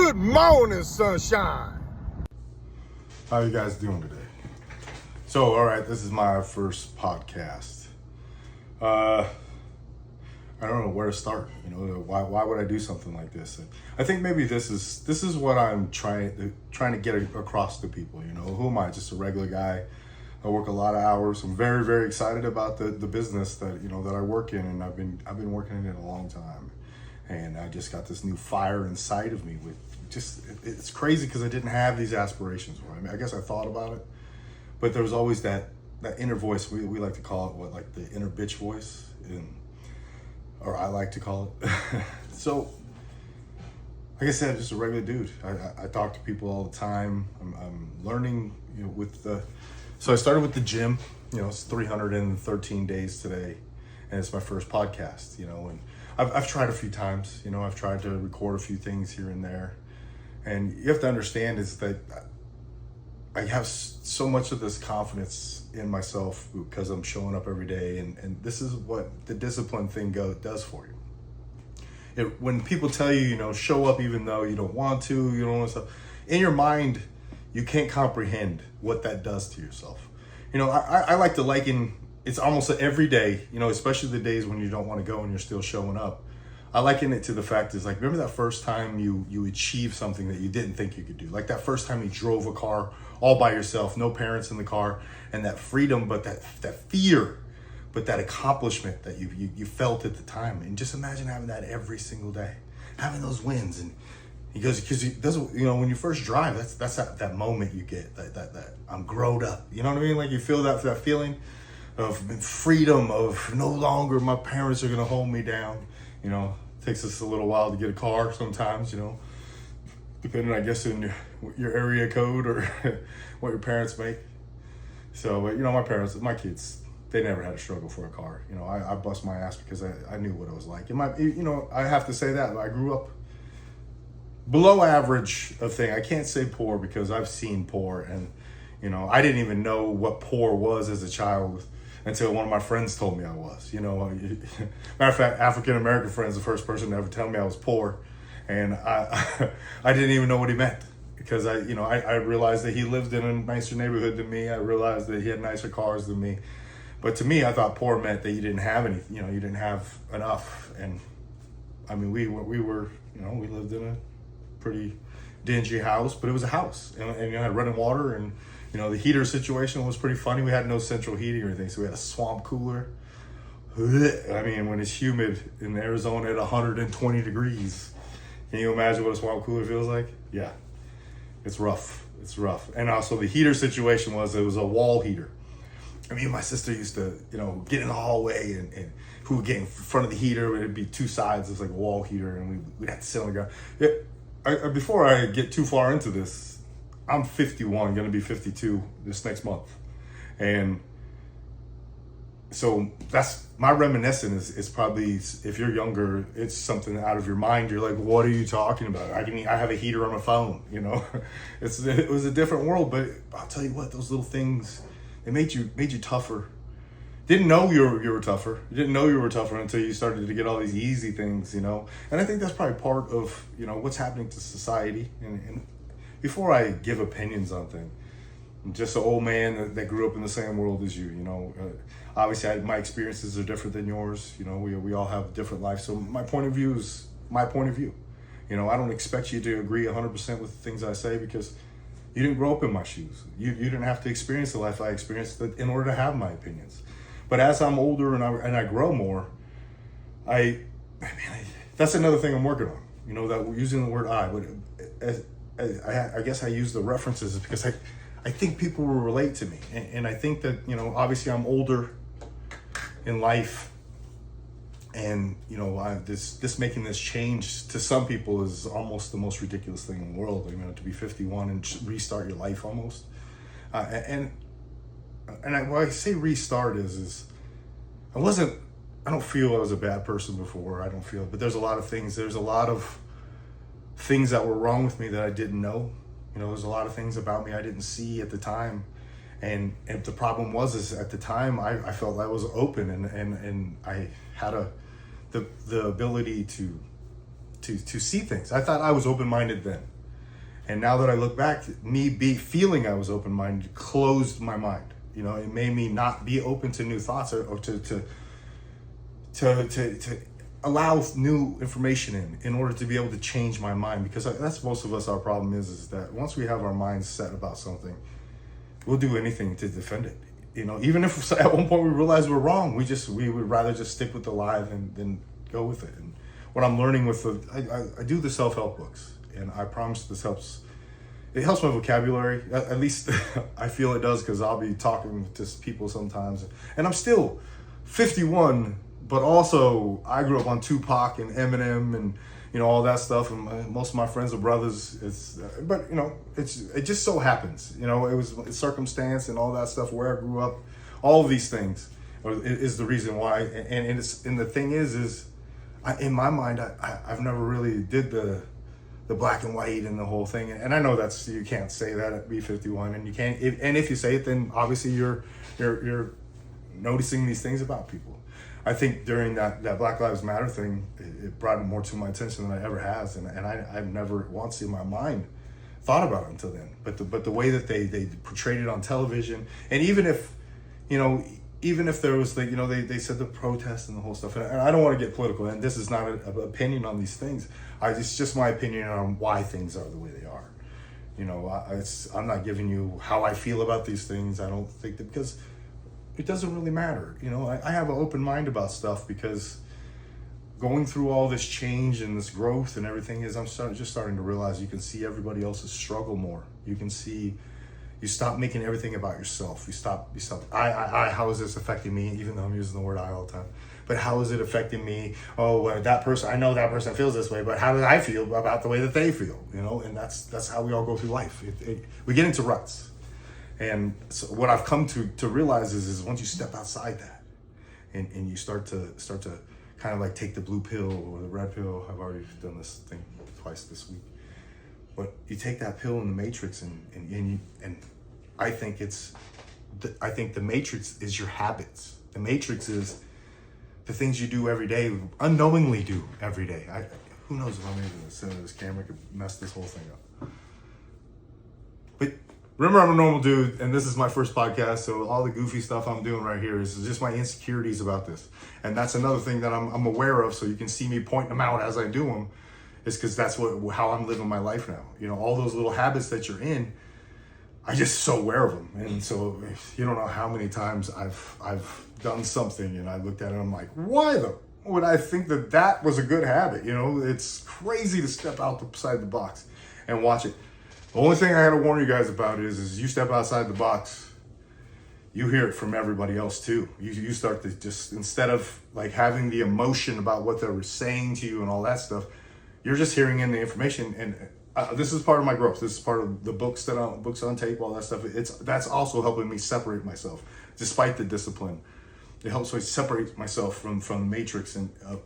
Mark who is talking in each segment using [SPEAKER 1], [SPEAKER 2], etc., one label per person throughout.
[SPEAKER 1] Good morning, sunshine.
[SPEAKER 2] How you guys doing today? So, all right, this is my first podcast. I don't know where to start. Why would I do something like this? I think maybe this is what I'm trying to get across to people. Who am I? Just a regular guy. I work a lot of hours. I'm very, very excited about the business that that I work in, and I've been working in it a long time. And I just got this new fire inside of me it's crazy because I didn't have these aspirations. I guess I thought about it, but there was always that inner voice. We like to call it like the inner bitch voice, or I like to call it. So, like I said, just a regular dude. I talk to people all the time. I'm learning, so I started with the gym. It's 313 days today, and it's my first podcast. And I've tried a few times. I've tried to record a few things here and there, and you have to understand is that I have so much of this confidence in myself because I'm showing up every day, and this is what the discipline thing does for you. When people tell you, show up even though you don't want to, you don't want to, in your mind, you can't comprehend what that does to yourself. I like to liken, it's almost every day, especially the days when you don't want to go and you're still showing up. I liken it to the fact is like, remember that first time you achieved something that you didn't think you could do? Like that first time you drove a car all by yourself, no parents in the car, and that freedom, but that fear, but that accomplishment that you felt at the time. And just imagine having that every single day, having those wins. And because when you first drive, that's that moment you get that I'm growed up. You know what I mean? Like you feel that feeling of freedom, of no longer my parents are gonna hold me down. Takes us a little while to get a car sometimes, depending, I guess, in your area code or what your parents make. So, but my kids, they never had a struggle for a car. I bust my ass because I knew what it was like. I have to say that I grew up below average of thing. I can't say poor because I've seen poor, and I didn't even know what poor was as a child until one of my friends told me I was. Matter of fact, African American friends, the first person to ever tell me I was poor, and I didn't even know what he meant because I realized that he lived in a nicer neighborhood than me. I realized that he had nicer cars than me, but to me, I thought poor meant that you didn't have any. You didn't have enough, and we lived in a pretty dingy house, but it was a house, and I had running water, and the heater situation was pretty funny. We had no central heating or anything, so we had a swamp cooler. When it's humid in Arizona at 120 degrees, can you imagine what a swamp cooler feels like? Yeah, it's rough. And also the heater situation it was a wall heater. Me and my sister used to, get in the hallway and who would get in front of the heater. It'd be two sides. It's like a wall heater, and we'd have to sit on the ground. Yeah, before I get too far into this, I'm 51, going to be 52 this next month. And so that's my reminiscent is probably, if you're younger, it's something out of your mind. You're like, what are you talking about? I have a heater on my phone, it was a different world, but I'll tell you what, those little things, they made you tougher. Didn't know you were tougher. You didn't know you were tougher until you started to get all these easy things, And I think that's probably part of, what's happening to society. And before I give opinions on things, I'm just an old man that grew up in the same world as you, Obviously, my experiences are different than yours. We all have different lives. So my point of view is my point of view. I don't expect you to agree 100% with the things I say because you didn't grow up in my shoes. You didn't have to experience the life I experienced in order to have my opinions. But as I'm older and I grow more, that's another thing I'm working on. That we're using the word I, but I guess I use the references because I think people will relate to me. And I think that, obviously I'm older in life, and, this making this change to some people is almost the most ridiculous thing in the world. To be 51 and restart your life almost. When I say restart is I don't feel I was a bad person before. But there's a lot of things that were wrong with me that I didn't know. There's a lot of things about me I didn't see at the time. And the problem is at the time I felt I was open and I had the ability to see things. I thought I was open-minded then. And now that I look back, feeling I was open-minded closed my mind. You know, it made me not be open to new thoughts or to allow new information in order to be able to change my mind. Because that's most of us, our problem is that once we have our minds set about something, we'll do anything to defend it. You know, even if at one point we realize we're wrong, we would rather just stick with the lie than go with it. And what I'm learning with I do the self-help books, and I promise this helps. It helps my vocabulary. At least I feel it does, because I'll be talking to people sometimes, and I'm still 51, but also I grew up on Tupac and Eminem and, you know, all that stuff, and most of my friends are brothers. But you know, it just so happens, you know, it was circumstance and all that stuff, where I grew up, all of these things is the reason why. And the thing is in my mind, I've never really did the black and white and the whole thing, and I know you can't say that at B51, and you can't. If you say it, then obviously you're noticing these things about people. I think during that Black Lives Matter thing, it brought more to my attention than I ever has, and I've never once in my mind thought about it until then. But the way that they portrayed it on television, and even if there was they said the protest and the whole stuff, and I don't want to get political, and this is not an opinion on these things. It's just my opinion on why things are the way they are. You know, I'm not giving you how I feel about these things. I don't think that, because it doesn't really matter. You know, I have an open mind about stuff, because going through all this change and this growth and everything I'm starting to realize you can see everybody else's struggle more. You stop making everything about yourself. You stop, how is this affecting me? Even though I'm using the word I all the time. But how is it affecting me? Oh, well, that person, I know that person feels this way, but how do I feel about the way that they feel? You know, and that's how we all go through life. We get into ruts. And so what I've come to realize is once you step outside that, and you start to kind of like take the blue pill or the red pill. I've already done this thing twice this week. But you take that pill in the matrix, and I think the matrix is your habits. The matrix is the things you do every day, unknowingly do every day. Who knows if I'm able to sit in this camera could mess this whole thing up. But remember, I'm a normal dude, and this is my first podcast, so all the goofy stuff I'm doing right here is just my insecurities about this. And that's another thing that I'm aware of, so you can see me pointing them out as I do them, is because that's how I'm living my life now. You know, all those little habits that you're in, I'm just so aware of them. And so you don't know how many times I've done something and I looked at it and I'm like, why would I think that was a good habit? You know, it's crazy to step outside the box and watch it. The only thing I had to warn you guys about is you step outside the box, you hear it from everybody else too. You start to just, instead of like having the emotion about what they were saying to you and all that stuff, you're just hearing in the information. And this is part of my growth. This is part of the books on tape, all that stuff. That's also helping me separate myself, despite the discipline. It helps me separate myself from the matrix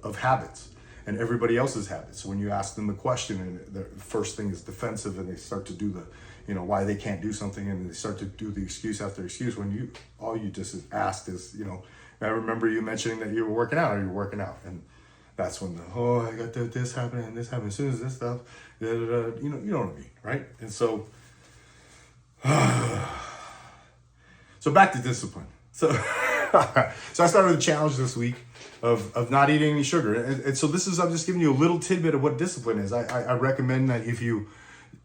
[SPEAKER 2] of habits and everybody else's habits. When you ask them the question, and the first thing is defensive, and they start to do why they can't do something, and they start to do the excuse after excuse, when all you just asked is, I remember you mentioning that you were working out. Are you working out? And that's when I got this happening and this happening. As soon as this stuff, you know what I mean, right? And so back to discipline. So I started a challenge this week of not eating any sugar. And so I'm just giving you a little tidbit of what discipline is. I recommend that if you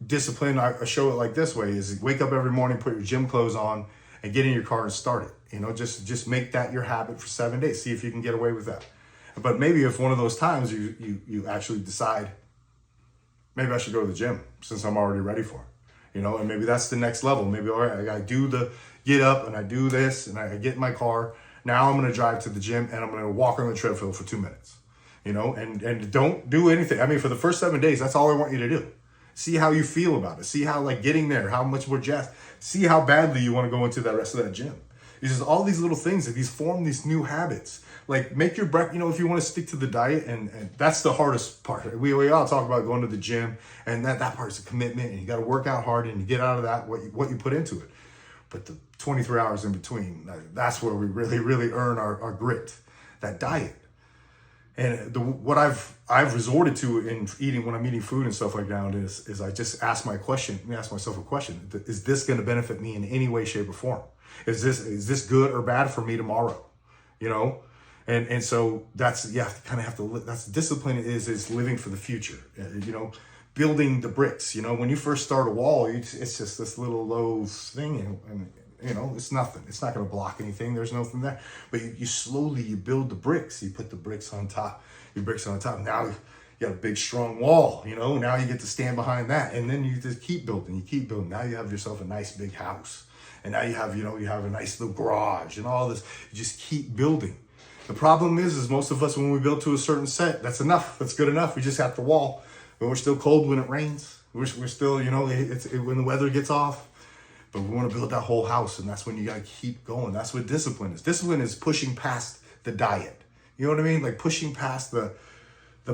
[SPEAKER 2] discipline, I show it like this way, is wake up every morning, put your gym clothes on, and get in your car and start it. Just make that your habit for 7 days. See if you can get away with that. But maybe if one of those times you actually decide, maybe I should go to the gym since I'm already ready for it. And maybe that's the next level. Maybe, all right, I do the get up and I do this and I get in my car. Now I'm going to drive to the gym and I'm going to walk on the treadmill for 2 minutes, and don't do anything. I mean, for the first 7 days, that's all I want you to do. See how you feel about it. See how, like, getting there, how much more jazzed. See how badly you want to go into that rest of that gym. It's just all these little things that form these new habits. Like, make your breakfast, if you want to stick to the diet, and that's the hardest part. We all talk about going to the gym, and that part's a commitment, and you got to work out hard, and you get out of that what you put into it. But the 23 hours in between, that's where we really, really earn our grit, that diet. And what I've resorted to in eating when I'm eating food and stuff like that is I just ask myself a question: is this going to benefit me in any way, shape, or form? Is this good or bad for me tomorrow? You know, and so that's kind of have to. That's discipline is living for the future. You know, building the bricks. You know, when you first start a wall, it's just this little low thing, and you know, it's nothing. It's not going to block anything. There's nothing there. But you slowly build the bricks. You put the bricks on top. Your bricks on top. Now you got a big strong wall. You know. Now you get to stand behind that, and then you just keep building. You keep building. Now you have yourself a nice big house, and now you have a nice little garage and all this. You just keep building. The problem is most of us, when we build to a certain set, that's enough. That's good enough. We just have the wall, but we're still cold when it rains. We're still, you know, when the weather gets off. But we want to build that whole house, and that's when you got to keep going. That's what discipline is. Discipline is pushing past the diet. You know what I mean? Like pushing past the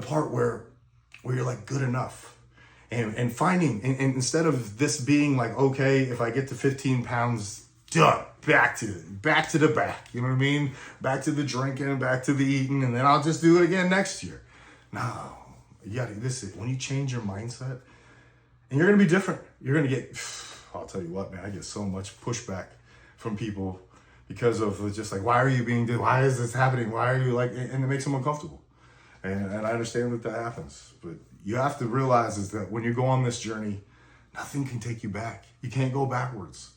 [SPEAKER 2] part where you're like good enough. And finding, and instead of this being like, okay, if I get to 15 pounds, done, back to the back. You know what I mean? Back to the drinking, back to the eating, and then I'll just do it again next year. No, you got to, when you change your mindset, and you're going to be different. You're going to get... I'll tell you what, man, I get so much pushback from people because of just like, why is this happening? Why are you like, and it makes them uncomfortable. And I understand that happens, but you have to realize is that when you go on this journey, nothing can take you back. You can't go backwards.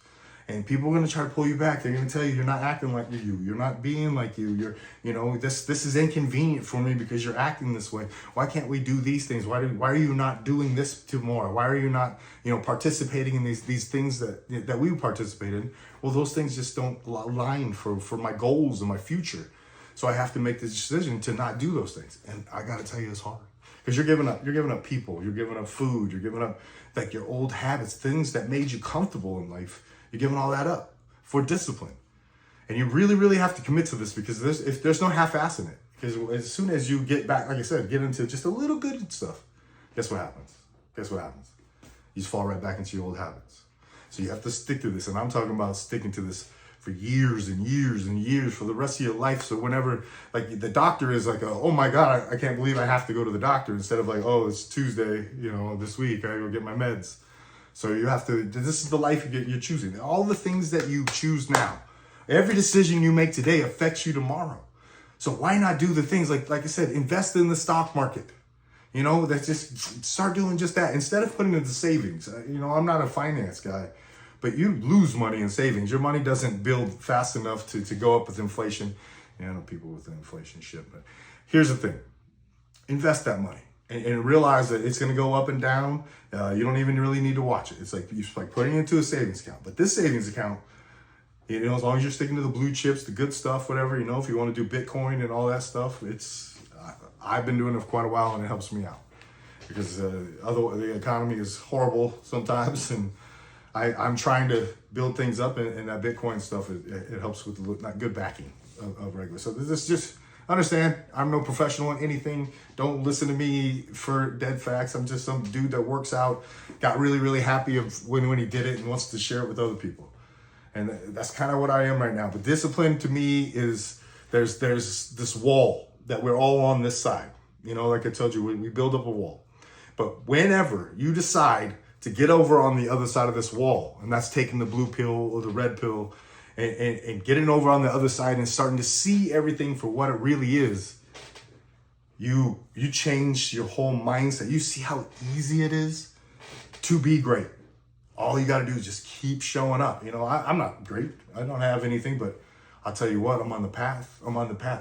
[SPEAKER 2] And people are going to try to pull you back. They're going to tell you, you're not acting like you. You're not being like you. This is inconvenient for me because you're acting this way. Why can't we do these things? Why are you not doing this tomorrow? Why are you not, participating in these things that we participate in? Well, those things just don't align for my goals and my future. So I have to make the decision to not do those things. And I got to tell you, it's hard because you're giving up people, you're giving up food, you're giving up like your old habits, things that made you comfortable in life. You're giving all that up for discipline. And you really, really have to commit to this because there's no half-ass in it. Because as soon as you get back, like I said, get into just a little good stuff, guess what happens? You just fall right back into your old habits. So you have to stick to this. And I'm talking about sticking to this for years and years and years for the rest of your life. So whenever like the doctor is like, oh my God, I can't believe I have to go to the doctor, instead of like, oh, it's Tuesday, this week, I go get my meds. So you have to, this is the life you're choosing. All the things that you choose now, every decision you make today affects you tomorrow. So why not do the things like I said, invest in the stock market. That just start doing just that instead of putting it into savings. I'm not a finance guy, but you lose money in savings. Your money doesn't build fast enough to go up with inflation. I know people with inflation shit, but here's the thing. Invest that money. And realize that it's going to go up and down. You don't even really need to watch it. It's like putting it into a savings account. But this savings account, as long as you're sticking to the blue chips, the good stuff, whatever, if you want to do Bitcoin and all that stuff, I've been doing it for quite a while, and it helps me out because the economy is horrible sometimes, and I'm trying to build things up, and that Bitcoin stuff it helps with the good backing of regular. So this is just. Understand, I'm no professional in anything. Don't listen to me for dead facts. I'm just some dude that works out, got really, really happy when he did it and wants to share it with other people. And that's kind of what I am right now. But discipline to me is there's this wall that we're all on this side. Like I told you, we build up a wall. But whenever you decide to get over on the other side of this wall, and that's taking the blue pill or the red pill, and getting over on the other side and starting to see everything for what it really is, you change your whole mindset. You see how easy it is to be great. All you got to do is just keep showing up. I'm not great. I don't have anything, but I'll tell you what, I'm on the path.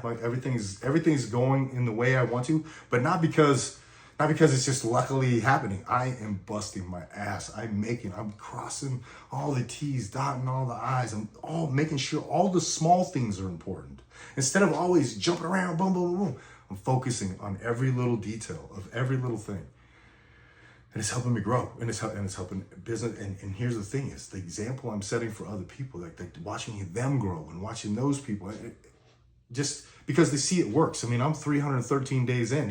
[SPEAKER 2] Like everything's going in the way I want to, but not because it's just luckily happening. I am busting my ass. I'm crossing all the T's, dotting all the I's. I'm all making sure all the small things are important. Instead of always jumping around, boom, boom, boom, I'm focusing on every little detail of every little thing. And it's helping me grow, and it's helping business. And here's the thing is the example I'm setting for other people, like watching them grow and watching those people, just because they see it works. I'm 313 days in,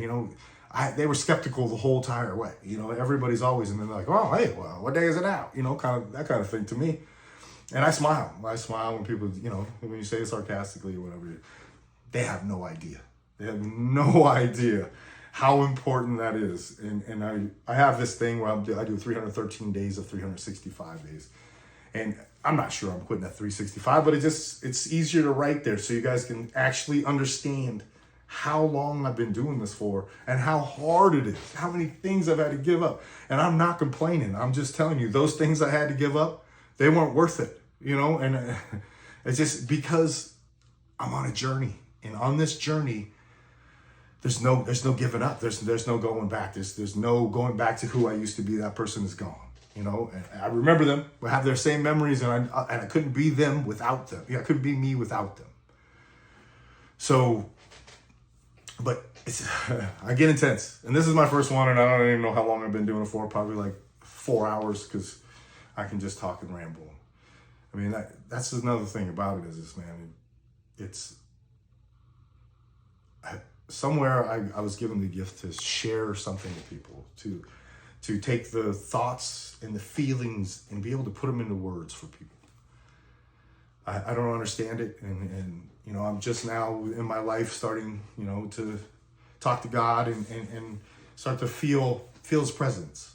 [SPEAKER 2] they were skeptical the whole entire way. Everybody's always, and then they're like, oh, hey, well, what day is it now? Kind of that kind of thing to me. And I smile. I smile when people, when you say it sarcastically or whatever. They have no idea. They have no idea how important that is. And I have this thing where I do 313 days of 365 days. And I'm not sure I'm quitting at 365, but it's easier to write there so you guys can actually understand how long I've been doing this for and how hard it is, how many things I've had to give up. And I'm not complaining. I'm just telling you, those things I had to give up, they weren't worth it, and it's just because I'm on a journey. And on this journey, there's no giving up. There's no going back. There's no going back to who I used to be. That person is gone. And I remember them. I have their same memories, and I couldn't be them without them. I couldn't be me without them. So, but it's I get intense, and this is my first one, and I don't even know how long I've been doing it for. Probably like 4 hours, because I can just talk and ramble. I mean, that's another thing about it is this, man. It's somewhere I was given the gift to share something with people, to take the thoughts and the feelings and be able to put them into words for people. I don't understand it, and I'm just now in my life starting, to talk to God and start to feel His presence.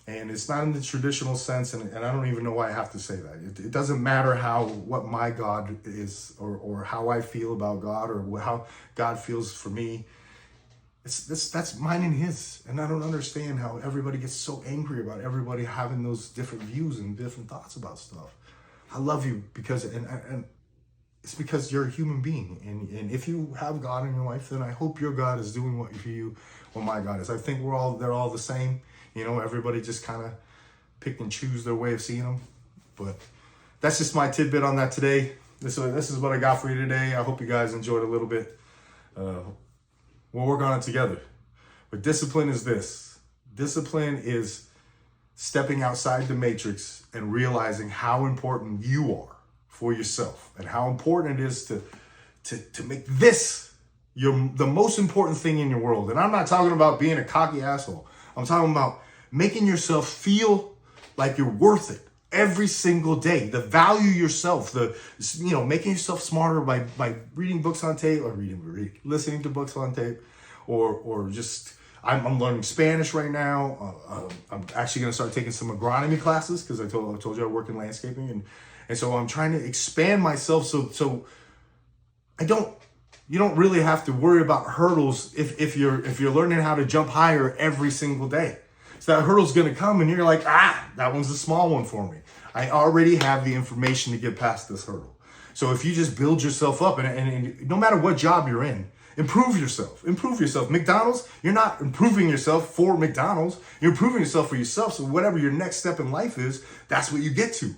[SPEAKER 2] And it's not in the traditional sense, and I don't even know why I have to say that. It doesn't matter what my God is, or how I feel about God, or how God feels for me. That's mine and His, and I don't understand how everybody gets so angry about everybody having those different views and different thoughts about stuff. I love you because, and it's because you're a human being, and if you have God in your life, then I hope your God is doing what for you, what my God is. I think they're all the same. Everybody just kind of pick and choose their way of seeing them. But that's just my tidbit on that today. This is what I got for you today. I hope you guys enjoyed a little bit. We'll work on it together. But discipline is this. Discipline is stepping outside the matrix and realizing how important you are for yourself, and how important it is to make this the most important thing in your world. And I'm not talking about being a cocky asshole. I'm talking about making yourself feel like you're worth it every single day. The value yourself, making yourself smarter by reading books on tape, or listening to books on tape, or just I'm learning Spanish right now. I'm actually going to start taking some agronomy classes, because I told you I work in landscaping, and so I'm trying to expand myself so you don't really have to worry about hurdles if you're learning how to jump higher every single day. So that hurdle's going to come, and you're like, that one's a small one for me. I already have the information to get past this hurdle. So if you just build yourself up, and no matter what job you're in, improve yourself. McDonald's, you're not improving yourself for McDonald's. You're improving yourself for yourself. So whatever your next step in life is, that's what you get to.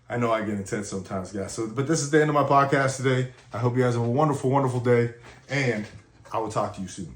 [SPEAKER 2] I know I get intense sometimes, guys. But this is the end of my podcast today. I hope you guys have a wonderful, wonderful day, and I will talk to you soon.